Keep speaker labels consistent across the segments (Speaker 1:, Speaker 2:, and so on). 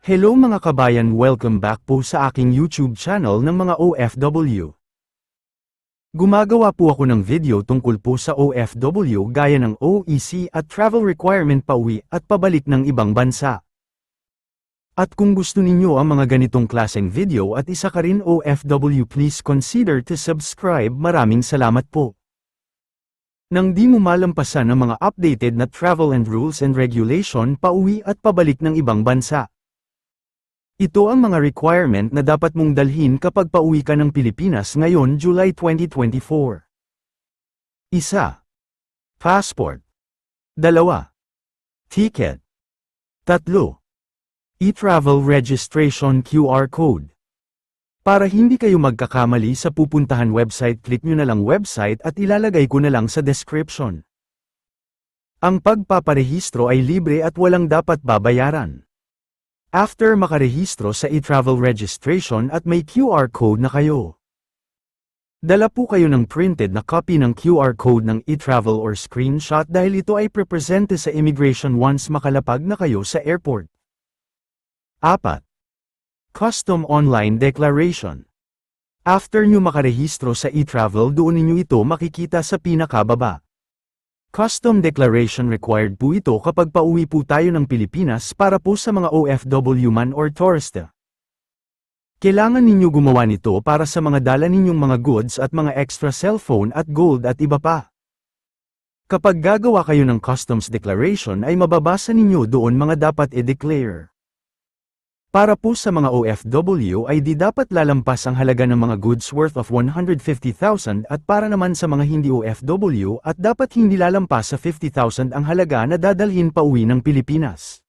Speaker 1: Hello mga kabayan, welcome back po sa aking YouTube channel ng mga OFW. Gumagawa po ako ng video tungkol po sa OFW gaya ng OEC at travel requirement pauwi at pabalik ng ibang bansa. At kung gusto ninyo ang mga ganitong klaseng video at isa ka rin OFW, please consider to subscribe. Maraming salamat po. Nang di mo malampasan ang mga updated na travel and rules and regulation pauwi at pabalik ng ibang bansa. Ito ang mga requirement na dapat mong dalhin kapag pauwi ka ng Pilipinas ngayon July 2024. 1. Passport. 2. Ticket. 3. E-travel registration QR code. Para hindi kayo magkakamali sa pupuntahan website, click nyo na lang website at ilalagay ko na lang sa description. Ang pagpaparehistro ay libre at walang dapat babayaran. After makarehistro sa e-travel registration at may QR code na kayo. Dala po kayo ng printed na copy ng QR code ng e-travel or screenshot dahil ito ay prepresente sa immigration once makalapag na kayo sa airport. 4. Custom online declaration. After nyo makarehistro sa e-travel, doon ninyo ito makikita sa pinakababa. Custom declaration required po ito kapag pauwi po tayo ng Pilipinas para po sa mga OFW man or tourista. Kailangan ninyo gumawa nito para sa mga dala ninyong mga goods at mga extra cellphone at gold at iba pa. Kapag gagawa kayo ng customs declaration ay mababasa ninyo doon mga dapat i-declare. Para po sa mga OFW ay di dapat lalampas ang halaga ng mga goods worth of 150,000 at para naman sa mga hindi OFW at dapat hindi lalampas sa 50,000 ang halaga na dadalhin pauwi ng Pilipinas.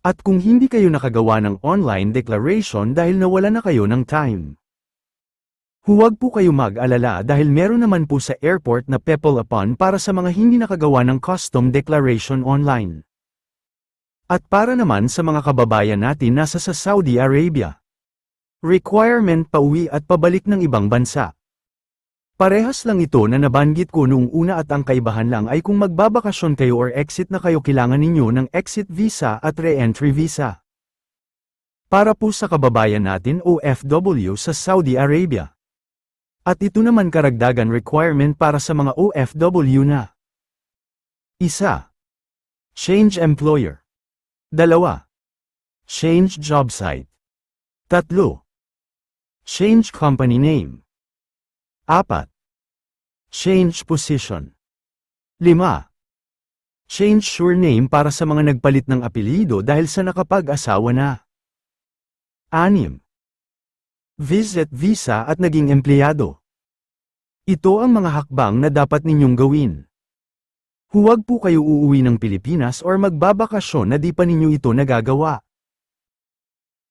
Speaker 1: At kung hindi kayo nakagawa ng online declaration dahil nawala na kayo ng time, huwag po kayo mag-alala dahil meron naman po sa airport na people upon para sa mga hindi nakagawa ng custom declaration online. At para naman sa mga kababayan natin nasa sa Saudi Arabia. Requirement pauwi at pabalik ng ibang bansa. Parehas lang ito na nabanggit ko noong una at ang kaibahan lang ay kung magbabakasyon kayo or exit na kayo, kailangan ninyo ng exit visa at re-entry visa. Para po sa kababayan natin OFW sa Saudi Arabia. At ito naman karagdagan requirement para sa mga OFW na. 1. Change employer. 2. Change job site. 3. Change company name. 4. Change position. 5. Change surname para sa mga nagpalit ng apelyido dahil sa nakapag-asawa na. 6. Visit visa at naging empleyado. Ito ang mga hakbang na dapat ninyong gawin. Huwag po kayo uuwi ng Pilipinas or magbabakasyon na di pa ninyo ito nagagawa.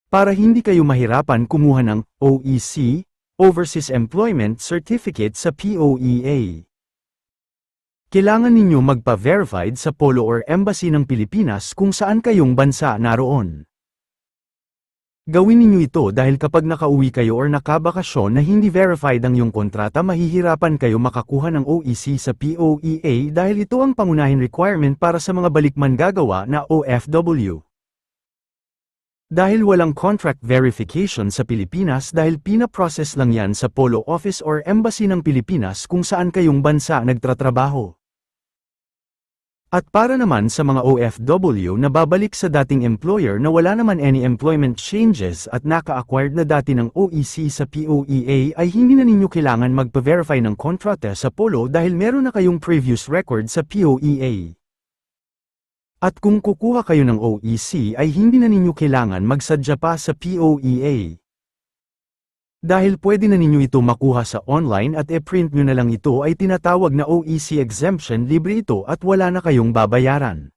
Speaker 1: Para hindi kayo mahirapan kumuha ng OEC, Overseas Employment Certificate sa POEA. Kailangan ninyo magpa-verified sa Polo or Embassy ng Pilipinas kung saan kayong bansa naroon. Gawin ninyo ito dahil kapag nakauwi kayo or nakabakasyon na hindi verified ang iyong kontrata, mahihirapan kayo makakuha ng OEC sa POEA dahil ito ang pangunahing requirement para sa mga balikman gagawa na OFW. Dahil walang contract verification sa Pilipinas dahil pinaprocess lang yan sa Polo Office or Embassy ng Pilipinas kung saan kayong bansa nagtatrabaho. At para naman sa mga OFW na babalik sa dating employer na wala naman any employment changes at naka-acquired na dati ng OEC sa POEA ay hindi na ninyo kailangan magpa-verify ng kontrata sa Polo dahil meron na kayong previous record sa POEA. At kung kukuha kayo ng OEC ay hindi na ninyo kailangan magsadya pa sa POEA. Dahil pwede na ninyo ito makuha sa online at e-print nyo na lang ito ay tinatawag na OEC exemption, libre ito at wala na kayong babayaran.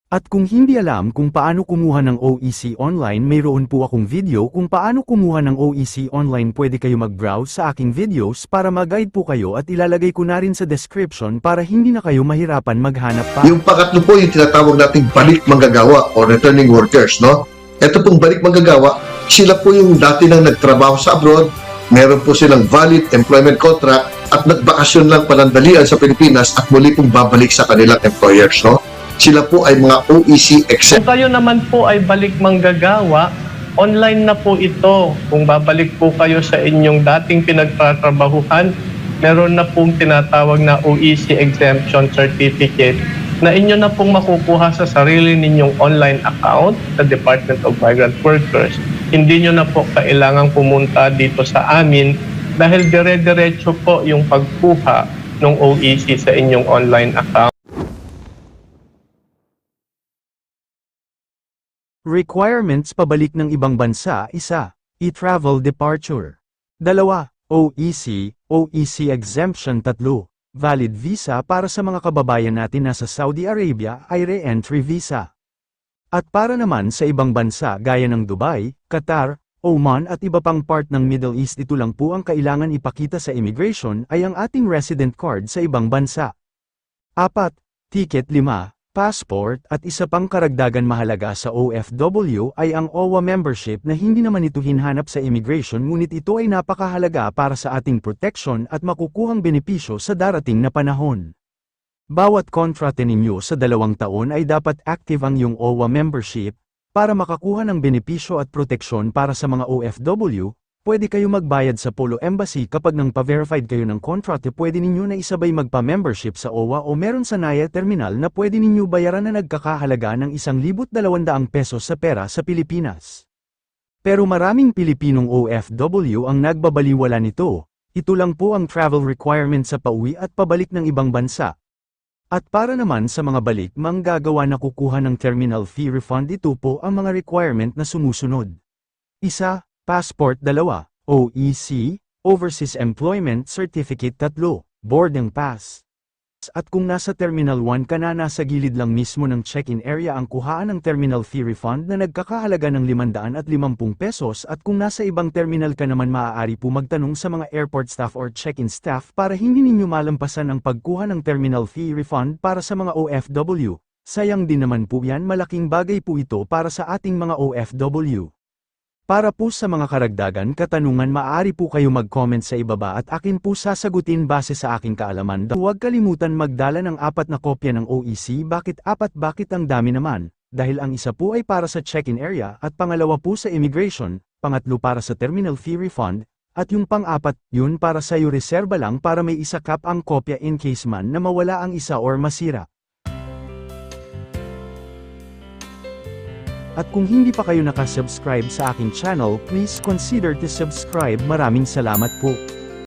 Speaker 1: At kung hindi alam kung paano kumuha ng OEC online, mayroon po akong video kung paano kumuha ng OEC online. Pwede kayo mag-browse sa aking videos para mag-guide po kayo at ilalagay ko na rin sa description para hindi na kayo mahirapan maghanap pa.
Speaker 2: Yung pangatlo po yung tinatawag nating balik manggagawa or returning workers, no? Ito pong balik manggagawa, sila po yung dati nang nagtrabaho sa abroad, meron po silang valid employment contract at nagbakasyon lang panandalian sa Pilipinas at muli pong babalik sa kanilang employers, no? sila po ay mga OEC exempt.
Speaker 3: Kung kayo naman po ay balik manggagawa, online na po ito. Kung babalik po kayo sa inyong dating pinagtatrabahuhan, meron na pong tinatawag na OEC Exemption Certificate na inyo na pong makukuha sa sarili ninyong online account sa Department of Migrant Workers. Hindi nyo na po kailangang pumunta dito sa amin dahil dire-diretso po yung pagkuha ng OEC sa inyong online account.
Speaker 1: Requirements pabalik ng ibang bansa. 1. E-travel departure. 2. OEC exemption. 3. Valid visa para sa mga kababayan natin na sa Saudi Arabia ay re-entry visa. At para naman sa ibang bansa gaya ng Dubai, Qatar, Oman at iba pang part ng Middle East, ito lang po ang kailangan ipakita sa immigration ay ang ating resident card sa ibang bansa. 4. Ticket. 5. Passport. At isa pang karagdagan mahalaga sa OFW ay ang OWA membership na hindi naman ito hinhanap sa immigration, ngunit ito ay napakahalaga para sa ating protection at makukuhang benepisyo sa darating na panahon. Bawat kontrate ninyo sa 2 taon ay dapat active ang iyong OWA membership para makakuha ng benepisyo at proteksyon. Para sa mga OFW, pwede kayo magbayad sa Polo Embassy kapag nang pa-verified kayo ng kontrate. Pwede ninyo na isabay magpa-membership sa OWA o meron sa Naya Terminal na pwede ninyo bayaran na nagkakahalaga ng 1,200 pesos sa pera sa Pilipinas. Pero maraming Pilipinong OFW ang nagbabaliwala nito. Ito lang po ang travel requirement sa pauwi at pabalik ng ibang bansa. At para naman sa mga balik manggagawa na kukuha ng terminal fee refund, ito po ang mga requirement na sumusunod. 1. Passport. 2. OEC, Overseas Employment Certificate. 3. Boarding Pass. At kung nasa Terminal 1 ka na, nasa gilid lang mismo ng check-in area ang kuhaan ng terminal fee refund na nagkakahalaga ng 550 pesos. At kung nasa ibang terminal ka naman, maaari po magtanong sa mga airport staff or check-in staff para hindi ninyo malampasan ang pagkuha ng terminal fee refund. Para sa mga OFW, sayang din naman po yan, malaking bagay po ito para sa ating mga OFW. Para po sa mga karagdagan katanungan, maaari po kayo mag-comment sa ibaba at akin po sasagutin base sa aking kaalaman. Huwag kalimutan magdala ng 4 na kopya ng OEC. Bakit 4? Bakit ang dami naman? Dahil ang isa po ay para sa check-in area at pangalawa po sa immigration, pangatlo para sa terminal fee refund, at yung pang-4, yun para sa iyo, reserba lang para may isa kap ang kopya in case man na mawala ang isa or masira. At kung hindi pa kayo nakasubscribe sa aking channel, please consider to subscribe. Maraming salamat po.